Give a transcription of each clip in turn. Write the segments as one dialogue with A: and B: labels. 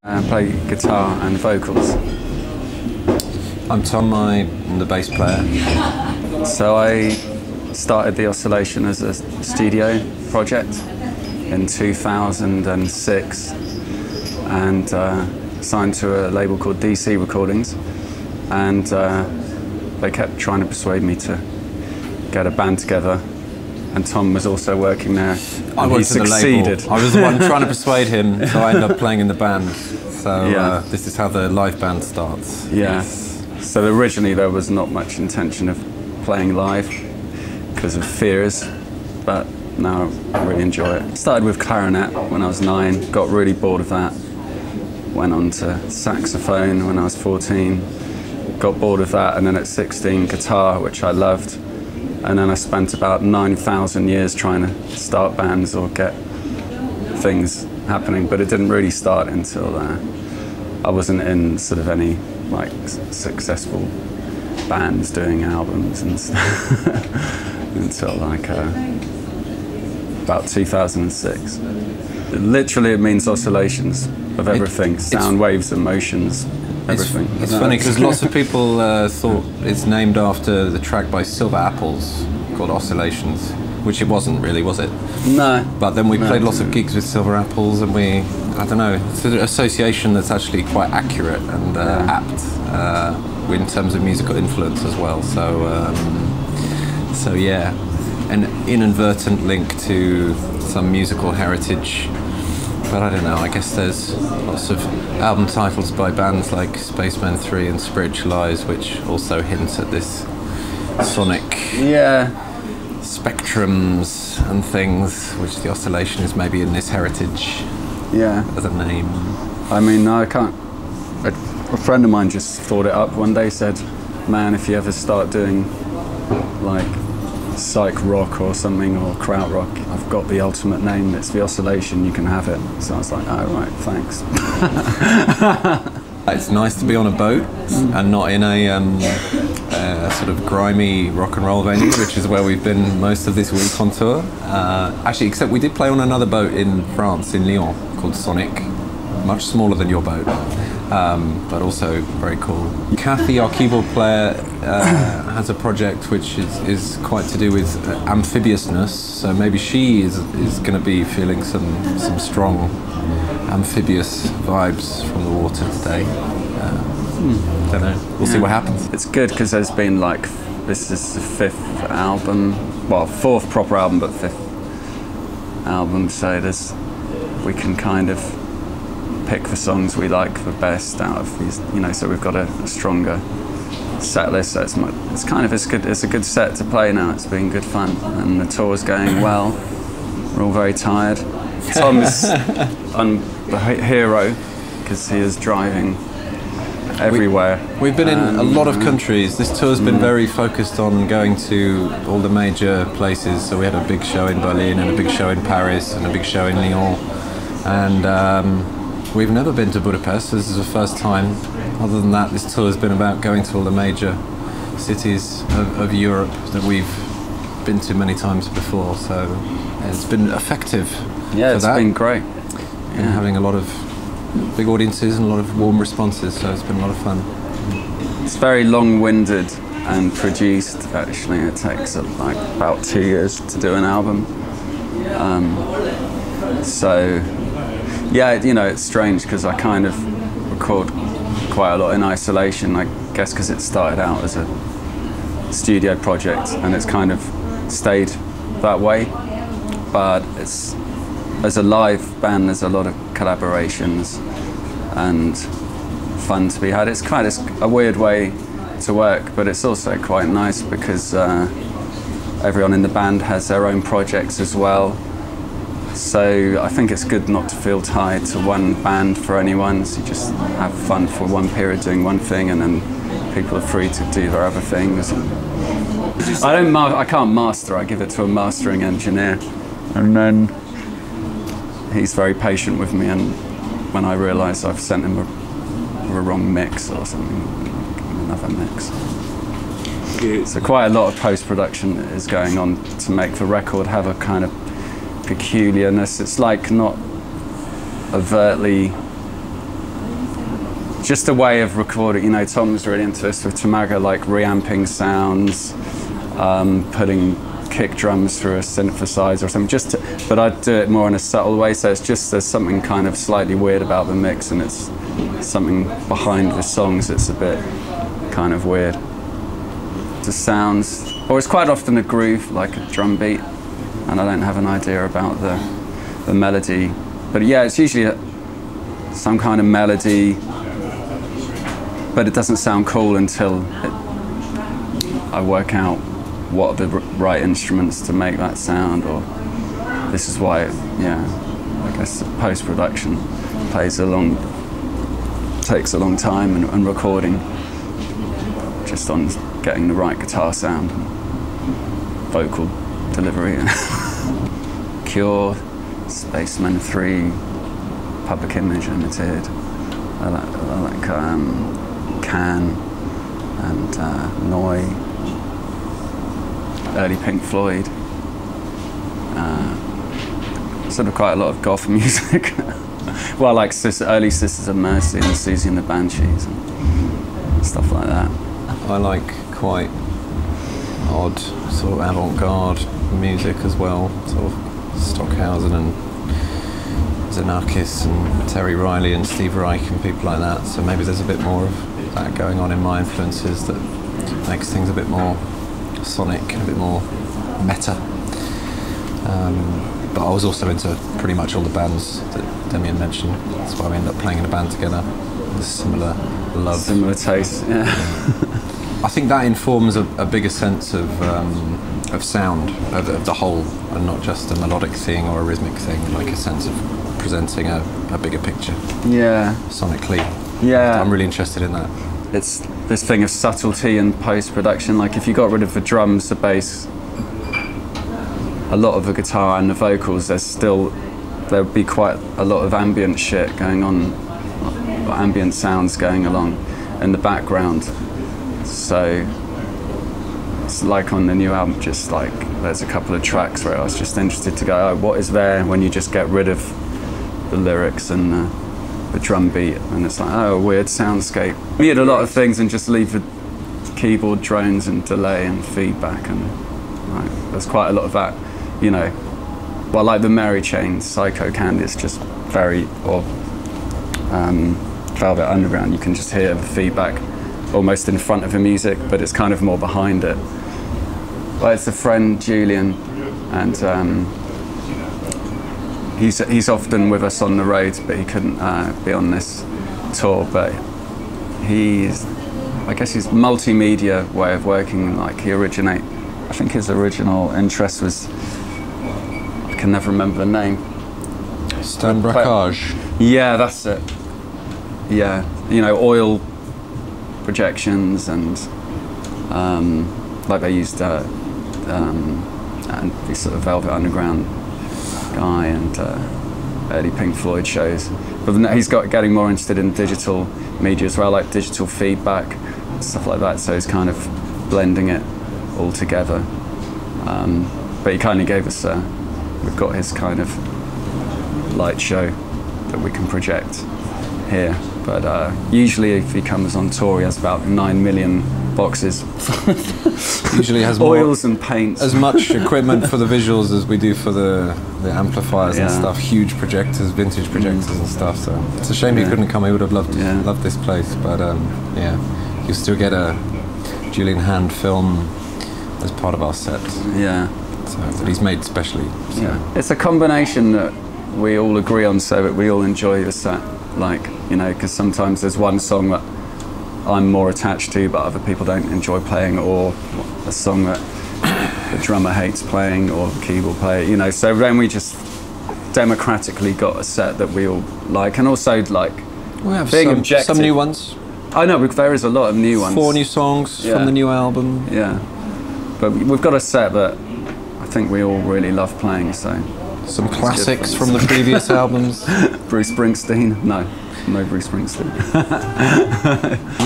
A: I play guitar and vocals.
B: I'm Tom, I'm the bass player.
A: So I started the Oscillation as a studio project in 2006 and signed to a label called DC Recordings, and they kept trying to persuade me to get a band together, and Tom was also working there.
B: I worked for the label. I was the one trying to persuade him, so I ended up playing in the band. So
A: yeah.
B: This is how the live band starts.
A: Yeah. So originally there was not much intention of playing live because of fears, but now I really enjoy it. Started with clarinet when I was 9, got really bored of that. Went on to saxophone when I was 14, got bored of that, and then at 16 guitar, which I loved. And then I spent about 9,000 years trying to start bands or get things happening, but it didn't really start until I wasn't in sort of any like successful bands doing albums and stuff until like about 2006. Literally it means oscillations of everything, sound waves, emotions, everything.
B: It's funny because lots of people thought it's named after the track by Silver Apples called Oscillations, which it wasn't really, was it?
A: No.
B: But then we played lots of gigs with Silver Apples, and I don't know, it's an association that's actually quite accurate and apt in terms of musical influence as well. So yeah, an inadvertent link to some musical heritage. But I don't know, I guess there's lots of album titles by bands like Spaceman 3 and Spiritualize, which also hints at this sonic spectrums and things, which the Oscillation is maybe in this heritage as a name.
A: I mean, I can't... A friend of mine just thought it up one day, said, man, if you ever start doing like psych rock or something, or krautrock, I've got the ultimate name, it's the Oscillation, you can have it. So I was like, oh right, thanks.
B: It's nice to be on a boat and not in a sort of grimy rock and roll venue, which is where we've been most of this week on tour. Actually, except we did play on another boat in France, in Lyon, called Sonic, much smaller than your boat. But also very cool. Kathy, our keyboard player, has a project which is quite to do with amphibiousness, so maybe she is going to be feeling some strong amphibious vibes from the water today. Don't know, we'll see what happens.
A: It's good because there's been like, this is the 5th album, well 4th proper album, but 5th album, so we can kind of pick the songs we like the best out of these, you know, so we've got a stronger set list, so it's a good set to play now. It's been good fun and the tour's going well. We're all very tired. Tom's on the hero because he is driving everywhere.
B: We've been in a lot of countries. This tour's been very focused on going to all the major places, so we had a big show in Berlin and a big show in Paris and a big show in Lyon, and we've never been to Budapest, so this is the first time. Other than that, this tour has been about going to all the major cities of Europe that we've been to many times before, so it's been effective.
A: Yeah, it's been great.
B: And having a lot of big audiences and a lot of warm responses, so it's been a lot of fun.
A: It's very long-winded and produced, actually. It takes like about 2 years to do an album. So yeah, you know, it's strange because I kind of record quite a lot in isolation, I guess because it started out as a studio project and it's kind of stayed that way. But as a live band, there's a lot of collaborations and fun to be had. It's kind of a weird way to work, but it's also quite nice because everyone in the band has their own projects as well. So I think it's good not to feel tied to one band for anyone, so you just have fun for one period doing one thing and then people are free to do their other things. I can't master, I give it to a mastering engineer, and then he's very patient with me, and when I realise I've sent him a wrong mix or something, another mix. So quite a lot of post-production is going on to make the record have a kind of peculiarness. It's like not overtly just a way of recording. You know, Tom was really into this with Tamaga, like reamping sounds, putting kick drums through a synthesizer or something. But I'd do it more in a subtle way. So it's just there's something kind of slightly weird about the mix, and it's something behind the songs that's a bit kind of weird. The sounds, or it's quite often a groove, like a drum beat, and I don't have an idea about the melody. But yeah, it's usually some kind of melody, but it doesn't sound cool until I work out what are the right instruments to make that sound, or this is why, I guess post-production takes a long time, and recording just on getting the right guitar sound and vocal delivery. Cure, Spacemen 3, Public Image Limited, I like Can and Noi, early Pink Floyd, sort of quite a lot of goth music. Well, like early Sisters of Mercy and Susie and the Banshees and stuff like that.
B: I like quite odd sort of avant-garde music as well, sort of Stockhausen and Xenakis and Terry Riley and Steve Reich and people like that. So maybe there's a bit more of that going on in my influences that makes things a bit more sonic and a bit more meta. But I was also into pretty much all the bands that Demian mentioned. That's why we ended up playing in a band together. With similar love.
A: Similar taste, yeah.
B: I think that informs a bigger sense of sound, of the whole, and not just a melodic thing or a rhythmic thing, like a sense of presenting a bigger picture.
A: Yeah.
B: Sonically.
A: Yeah.
B: I'm really interested in that.
A: It's this thing of subtlety in post-production. Like if you got rid of the drums, the bass, a lot of the guitar and the vocals, there would be quite a lot of ambient shit going on, ambient sounds going along in the background. So it's like on the new album, just like there's a couple of tracks where I was just interested to go, oh, what is there when you just get rid of the lyrics and the drum beat, and it's like, oh, a weird soundscape. We had a lot of things and just leave the keyboard drones and delay and feedback, and like, there's quite a lot of that, you know. Well, like the Mary Chain, Psycho Candy, it's just very, or Velvet Underground, you can just hear the feedback almost in front of the music, but it's kind of more behind it. Well, it's a friend, Julian, and he's often with us on the road, but he couldn't be on this tour. But I guess his multimedia way of working, like I think his original interest was, I can never remember the name.
B: Stone Braquage.
A: Yeah, that's it. Yeah, you know, oil projections and like they used and this sort of Velvet Underground guy and early Pink Floyd shows. But he's getting more interested in digital media as well, like digital feedback, stuff like that. So he's kind of blending it all together. But he kindly gave us, we've got his kind of light show that we can project here. But usually if he comes on tour, he has about 9 million boxes.
B: Usually has
A: oils and paints.
B: As much equipment for the visuals as we do for the amplifiers and stuff. Huge projectors, vintage projectors and stuff. So it's a shame he couldn't come. He would have loved this place. But yeah, you still get a Julian Hand film as part of our set.
A: Yeah.
B: So that he's made specially. So.
A: Yeah. It's a combination that we all agree on, so that we all enjoy the set. Like, you know, because sometimes there's one song that I'm more attached to but other people don't enjoy playing, or a song that the drummer hates playing or the keyboard player, you know. So then we just democratically got a set that we all like, and also like
B: we have
A: being objective.
B: Some new ones.
A: I know, there is a lot of new ones.
B: 4 new songs from the new album.
A: Yeah, but we've got a set that I think we all really love playing, so.
B: Some classics from the previous albums.
A: Bruce Springsteen? No Bruce Springsteen.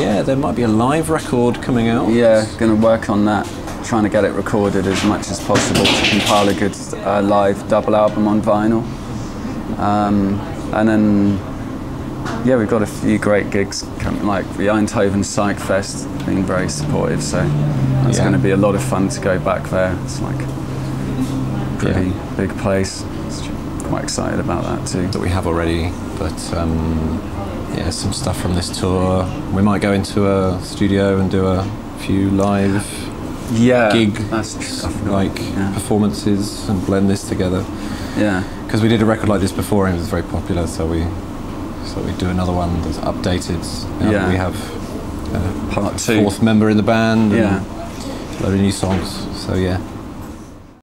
B: Yeah, there might be a live record coming out.
A: Yeah, going to work on that, trying to get it recorded as much as possible to compile a good live double album on vinyl. And then yeah, we've got a few great gigs coming, like the Eindhoven Psych Fest being very supportive, so it's going to be a lot of fun to go back there. It's like a pretty big place. Quite excited about that too.
B: That we have already, but yeah, some stuff from this tour. We might go into a studio and do a few live gig performances and blend this together.
A: Yeah,
B: because we did a record like this before and it was very popular, so we do another one that's updated. Now that we have
A: part 2,
B: fourth member in the band.
A: Yeah,
B: and a load of new songs. So yeah.